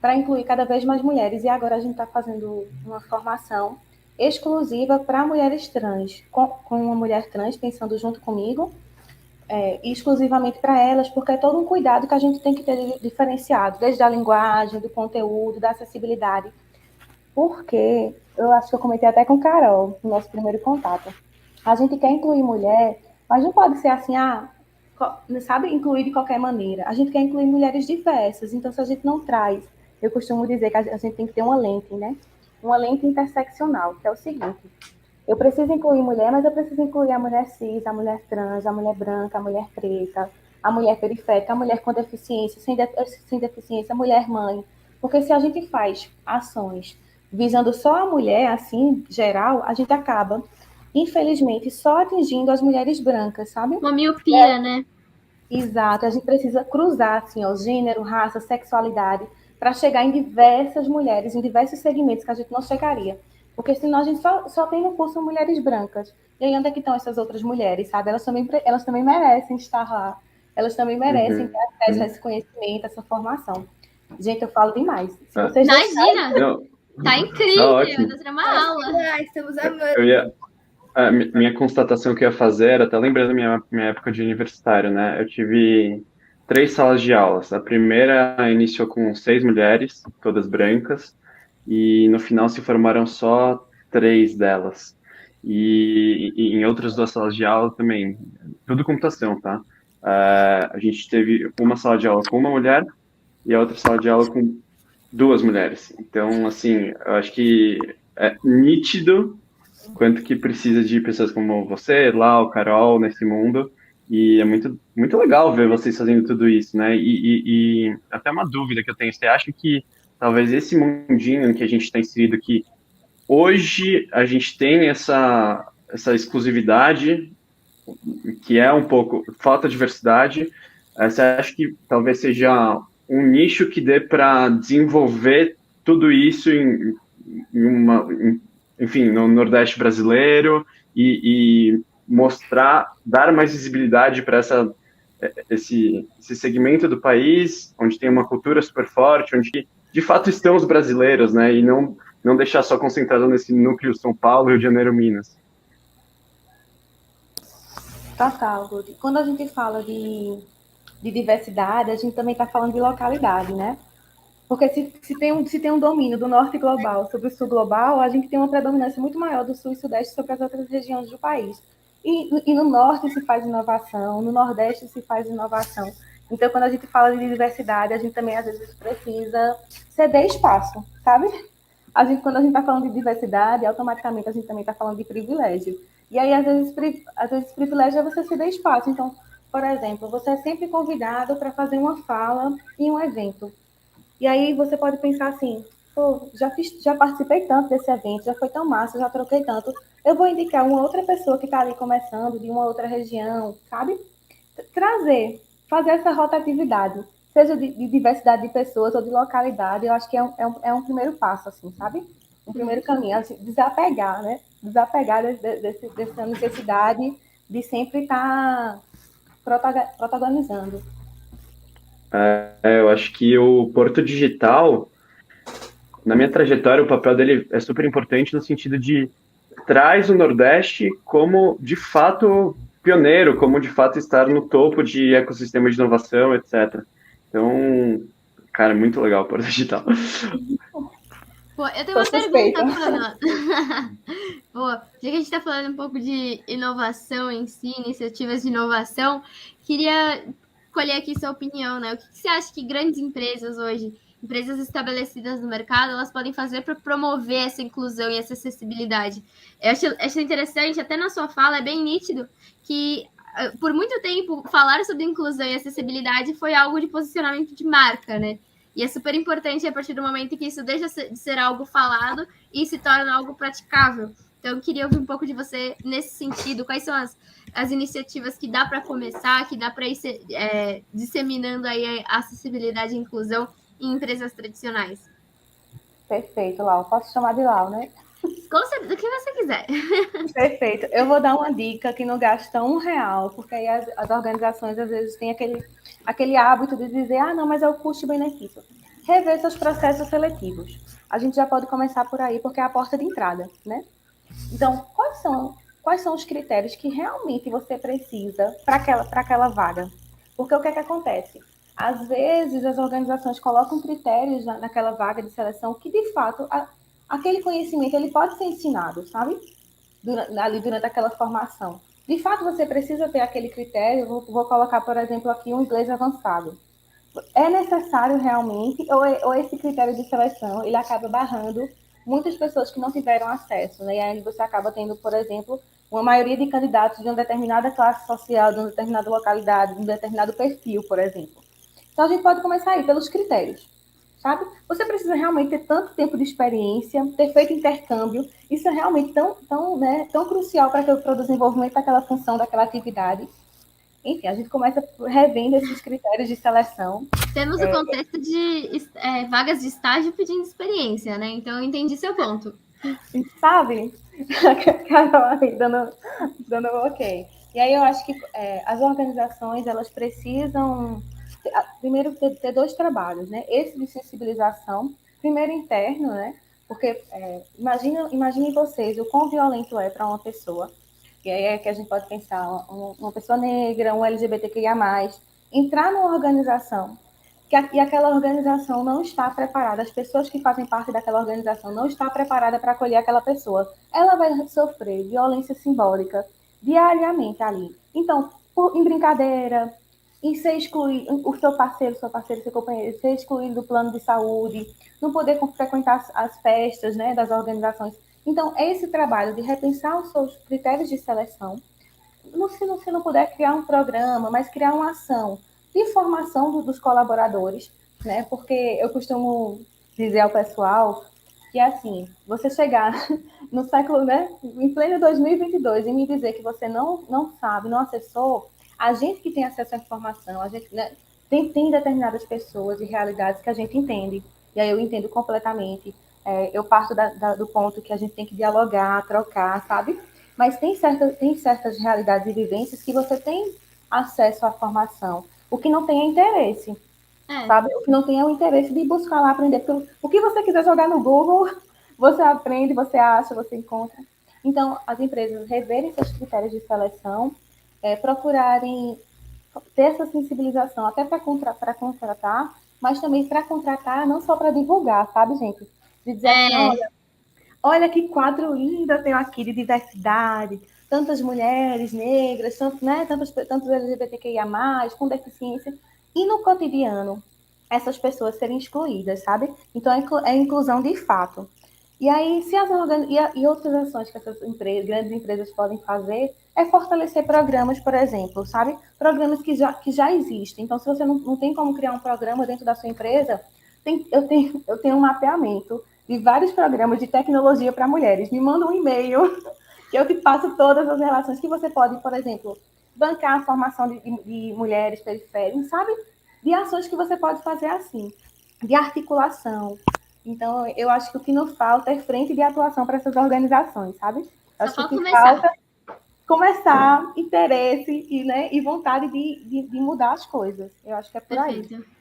para incluir cada vez mais mulheres. E agora a gente está fazendo uma formação exclusiva para mulheres trans, com uma mulher trans pensando junto comigo, exclusivamente para elas, porque é todo um cuidado que a gente tem que ter diferenciado, desde a linguagem, do conteúdo, da acessibilidade. Porque, eu acho que eu comentei até com Carol, no nosso primeiro contato, a gente quer incluir mulher, mas não pode ser assim, sabe, incluir de qualquer maneira. A gente quer incluir mulheres diversas, então se a gente não traz, eu costumo dizer que a gente tem que ter uma lente, né? Uma lente interseccional, que é o seguinte: eu preciso incluir mulher, mas eu preciso incluir a mulher cis, a mulher trans, a mulher branca, a mulher preta, a mulher periférica, a mulher com deficiência, sem deficiência, a mulher mãe. Porque se a gente faz ações visando só a mulher, assim, geral, a gente acaba, infelizmente, só atingindo as mulheres brancas, sabe? Uma miopia, né? Exato, a gente precisa cruzar, assim, ó, gênero, raça, sexualidade, para chegar em diversas mulheres, em diversos segmentos que a gente não chegaria. Porque senão a gente só tem no curso mulheres brancas. E aí onde é que estão essas outras mulheres, sabe? Elas também merecem estar lá. Elas também merecem ter acesso a esse conhecimento, a essa formação. Gente, eu falo demais. Se vocês deixarem... Imagina! Não, Tá tá incrível, ótimo. tá sendo uma aula. Estamos amando. Eu ia, minha constatação que eu ia fazer era, até lembrando minha época de universitário, né? Eu tive 3 salas de aulas. A primeira iniciou com 6 mulheres, todas brancas, e no final se formaram só 3 delas. E em outras 2 salas de aula também, tudo computação, tá? A gente teve uma sala de aula com uma mulher e a outra sala de aula com 2 mulheres. Então, assim, eu acho que é nítido quanto que precisa de pessoas como você, Lau, Carol, nesse mundo. E é muito, muito legal ver vocês fazendo tudo isso, né? E até uma dúvida que eu tenho, você acha que talvez esse mundinho em que a gente está inserido aqui, hoje a gente tem essa exclusividade, que é um pouco, falta diversidade, você acha que talvez seja um nicho que dê para desenvolver tudo isso enfim, no Nordeste brasileiro e mostrar, dar mais visibilidade para esse segmento do país, onde tem uma cultura super forte, onde de fato estão os brasileiros, né? E não deixar só concentrado nesse núcleo São Paulo, Rio de Janeiro, Minas. Total, Ludi. Quando a gente fala de diversidade, a gente também está falando de localidade, né? Porque se tem um domínio do norte global sobre o sul global, a gente tem uma predominância muito maior do sul e sudeste sobre as outras regiões do país. E no norte se faz inovação, no nordeste se faz inovação. Então, quando a gente fala de diversidade, a gente também, às vezes, precisa ceder espaço, sabe? Quando a gente está falando de diversidade, automaticamente a gente também está falando de privilégio. E aí, às vezes, privilégio é você ceder espaço. Então, por exemplo, você é sempre convidado para fazer uma fala em um evento. E aí você pode pensar assim: pô, já participei tanto desse evento, já foi tão massa, já troquei tanto. Eu vou indicar uma outra pessoa que está ali começando, de uma outra região, sabe? Trazer, fazer essa rotatividade, seja de diversidade de pessoas ou de localidade, eu acho que é um primeiro passo, assim, sabe? Um primeiro caminho, assim, desapegar, né? Desapegar dessa necessidade de sempre estar protagonizando. Eu acho que o Porto Digital, na minha trajetória, o papel dele é super importante no sentido de traz o Nordeste como, de fato, pioneiro, como, de fato, estar no topo de ecossistema de inovação, etc. Então, cara, muito legal o Porto Digital. Pô, eu tenho Tô uma suspeita. pergunta, Pamela. Pô, já que a gente está falando um pouco de inovação em si, iniciativas de inovação, queria colher aqui sua opinião, né? O que você acha que grandes empresas hoje, empresas estabelecidas no mercado, elas podem fazer para promover essa inclusão e essa acessibilidade? Eu acho interessante, até na sua fala, é bem nítido que por muito tempo falar sobre inclusão e acessibilidade foi algo de posicionamento de marca, né? E é super importante a partir do momento que isso deixa de ser algo falado e se torna algo praticável. Então, eu queria ouvir um pouco de você nesse sentido. Quais são as iniciativas que dá para começar, que dá para ir disseminando aí a acessibilidade e inclusão em empresas tradicionais? Perfeito, Lau. Posso chamar de Lau, né? Com certeza, o que você quiser. Perfeito. Eu vou dar uma dica que não gasta R$ 1, porque aí as organizações às vezes têm aquele hábito de dizer, ah, não, mas é o custo-benefício. rever seus processos seletivos. A gente já pode começar por aí, porque é a porta de entrada, né? Então, quais são os critérios que realmente você precisa para aquela vaga? Porque o que é que acontece? Às vezes, as organizações colocam critérios naquela vaga de seleção que, de fato, aquele conhecimento ele pode ser ensinado, sabe? Durante aquela formação. De fato, você precisa ter aquele critério. Vou colocar, por exemplo, aqui um inglês avançado. É necessário realmente, ou esse critério de seleção, ele acaba barrando muitas pessoas que não tiveram acesso, né? E aí você acaba tendo, por exemplo, uma maioria de candidatos de uma determinada classe social, de uma determinada localidade, de um determinado perfil, por exemplo. Então a gente pode começar aí pelos critérios, sabe? Você precisa realmente ter tanto tempo de experiência, ter feito intercâmbio, isso é realmente tão crucial para o desenvolvimento daquela função, daquela atividade. Enfim, a gente começa revendo esses critérios de seleção. Temos o contexto de vagas de estágio pedindo experiência, né? Então, eu entendi seu ponto. Sabe? dando ok. E aí eu acho que as organizações, elas precisam, primeiro, ter dois trabalhos, né? Esse de sensibilização, primeiro interno, né? Porque imaginem vocês o quão violento é para uma pessoa. E aí é que a gente pode pensar uma pessoa negra, um LGBTQIA+, entrar numa organização e aquela organização não está preparada, as pessoas que fazem parte daquela organização não estão preparadas para acolher aquela pessoa. Ela vai sofrer violência simbólica diariamente ali. Então, em brincadeira, em ser excluído, o seu parceiro, seu companheiro, ser excluído do plano de saúde, não poder frequentar as festas, né, das organizações. Então, é esse trabalho de repensar os seus critérios de seleção, se não puder criar um programa, mas criar uma ação de formação dos colaboradores, né? Porque eu costumo dizer ao pessoal que assim, você chegar no século, né, em pleno 2022 e me dizer que você não sabe, não acessou, a gente que tem acesso à informação, a gente, né, tem determinadas pessoas e realidades que a gente entende, e aí eu entendo completamente. Eu parto do ponto que a gente tem que dialogar, trocar, sabe? Mas tem certas realidades e vivências que você tem acesso à formação. O que não tem é interesse, sabe? O que não tem é o interesse de buscar lá aprender. Porque o que você quiser jogar no Google, você aprende, você acha, você encontra. Então, as empresas reverem seus critérios de seleção, procurarem ter essa sensibilização até para contratar, mas também para contratar, não só para divulgar, sabe, gente? De dizer assim, olha que quadro lindo eu tenho aqui de diversidade, tantas mulheres negras, tantos LGBTQIA+, com deficiência, e no cotidiano, essas pessoas serem excluídas, sabe? Então, é inclusão de fato. E aí, se e outras ações que essas grandes empresas podem fazer é fortalecer programas, por exemplo, sabe? Programas que já existem. Então, se você não tem como criar um programa dentro da sua empresa, eu tenho um mapeamento de vários programas de tecnologia para mulheres. Me manda um e-mail que eu te passo todas as relações que você pode, por exemplo, bancar a formação de mulheres periféricas, sabe? De ações que você pode fazer assim, de articulação. Então, eu acho que o que não falta é frente de atuação para essas organizações, sabe? Eu acho que o que falta é começar, interesse e vontade de mudar as coisas. Eu acho que é por aí. Perfeito.